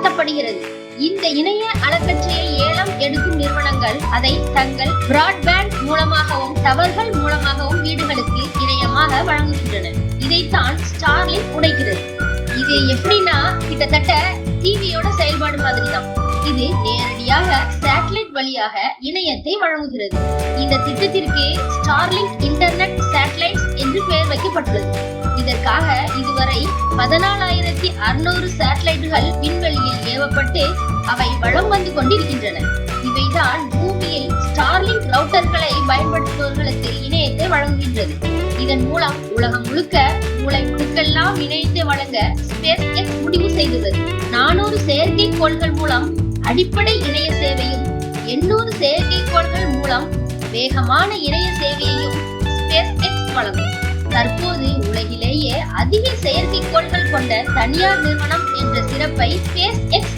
நடத்தப்படுகிறது. இந்த இணைய அலக்கற்றையை ஏலம் எடுக்கும் நிறுவனங்கள் அதை தங்கள் பிராட்பேண்ட் மூலமாகவும் டவர்கள் மூலமாகவும் வீடுகளுக்கு இணையமாக வழங்குகின்றன. இதைத்தான் ஸ்டார்லிங்க் உடைக்கிறது. இது எப்படின்னா கிட்டத்தட்ட டிவியோட செயல்பாடு மாதிரி தான். இது நேரடியாக சேட்டலைட் வழியாக இணையத்தை வழங்குகிறது. இந்த திட்டத்திற்கு ஸ்டார்லிங்க் இன்டர்நெட் சேட்டலைட்ஸ் என்று பெயர் வைக்கப்பட்டுள்ளது. இதற்காக இதுவரை 14,600 சேட்டலைட்டுகள் விண்வெளியில் ஏவப்பட்டு அவை வலம் வந்து கொண்டிருக்கின்றன. இவைதான் பூமியில் ஸ்டார்லிங்க் ரவுட்டர்களை பயன்படுத்துபவர்களுக்கு இணையத்தை வழங்குகின்றது. இதன் மூலம் உலகம் முழுக்க மூளை முடுக்கெல்லாம் இணையத்தை வழங்க ஸ்பேஸ் எக்ஸ் முடிவு செய்துள்ளது. 400 செயற்கைக்கோள்கள் மூலம் அடிப்படை இணைய சேவையும் 800 செயற்கைக்கோள்கள் மூலம் வேகமான இணைய சேவையையும் ஸ்பேஸ் எக்ஸ் வழங்கும். தற்போது உலகிலேயே அதிக செயற்கைக்கோள்கள் கொண்ட தனியார் நிறுவனம் என்ற சிறப்பை ஸ்பேஸ் எக்ஸ்